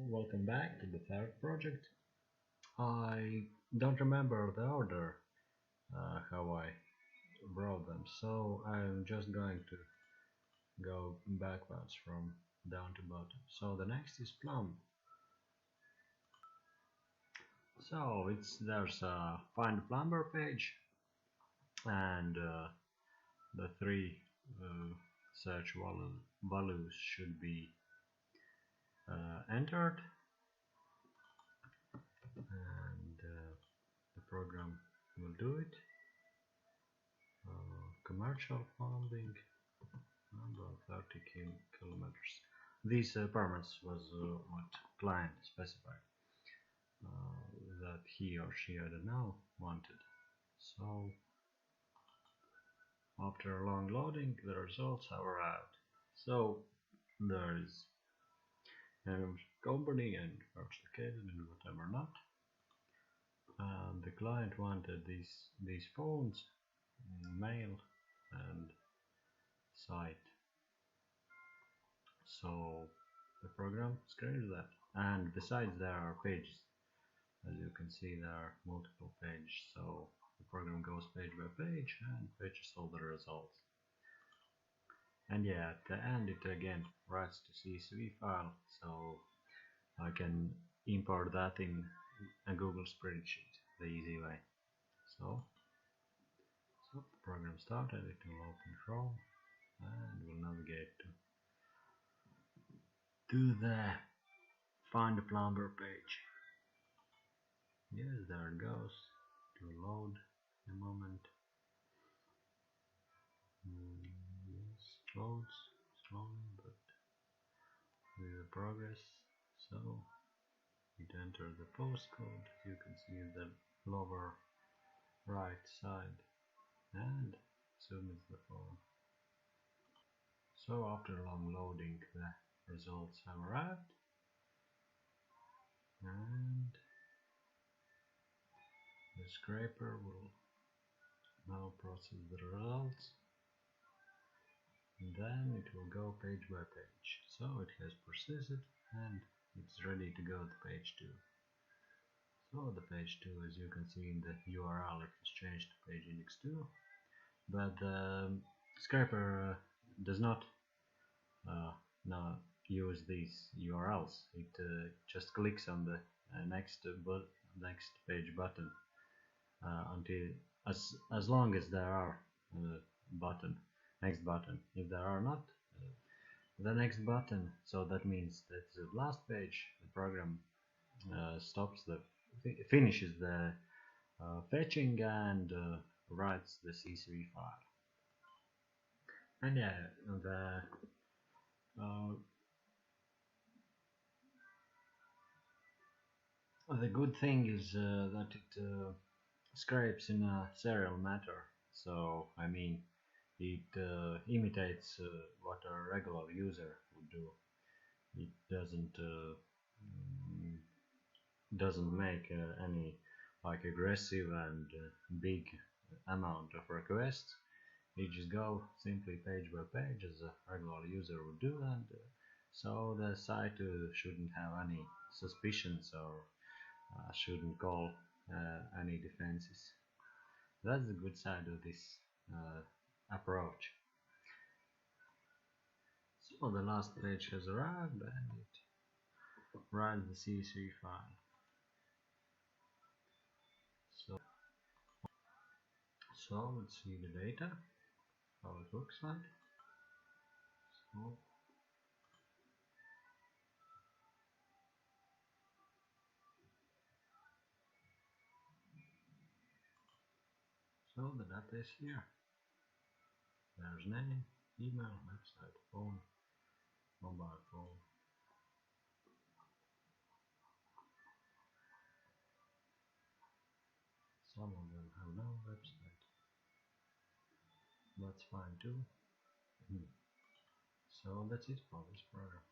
Welcome back to the third project. I don't remember the order how I wrote them, so I'm just going to go backwards from down to bottom. So the next is plumb. So there's a find plumber page, and the three search values should be entered, and the program will do it. Commercial funding, about 30 kilometers. These permits was what client specified that he or she, I don't know, wanted. So after long loading, the results have arrived. So there is a company and where it's located and whatever not. And the client wanted these phones, mail and site. So the program screens that, and besides there are pages. As you can see, there are multiple pages, so the program goes page by page and fetches all the results. And yeah, at the end it again writes to CSV file, so I can import that in a Google spreadsheet the easy way. So the program started, it will open Chrome and will navigate to the find a plumber page. Yes, there it goes. To load in a moment. Yes, loads slowly, but with the progress. So it enters the postcode, as you can see in the lower right side, and submits the form. So after long loading, the results have arrived, and the scraper will now process the results, and then it will go page by page. So it has processed it, and it's ready to go to page 2. So the page 2, as you can see in the URL, it has changed to page index 2, but Scraper does not use these URLs. It just clicks on the next page button until as long as there are next button. If there are not, the next button. So that means that the last page, the program finishes the fetching and writes the CSV file. And yeah, the good thing is that it scrapes in a serial matter. So I mean, it imitates what a regular user would do. It doesn't make any like aggressive and big amount of requests. It just go simply page by page as a regular user would do, and so the site shouldn't have any suspicions or shouldn't call any defenses. That's the good side of this approach. So the last page has arrived and it writes the CSV file. So let's see the data, how it looks like. So the data is here. There's name, email, website, phone, mobile phone. Some of them have no website. That's fine too. So that's it for this program.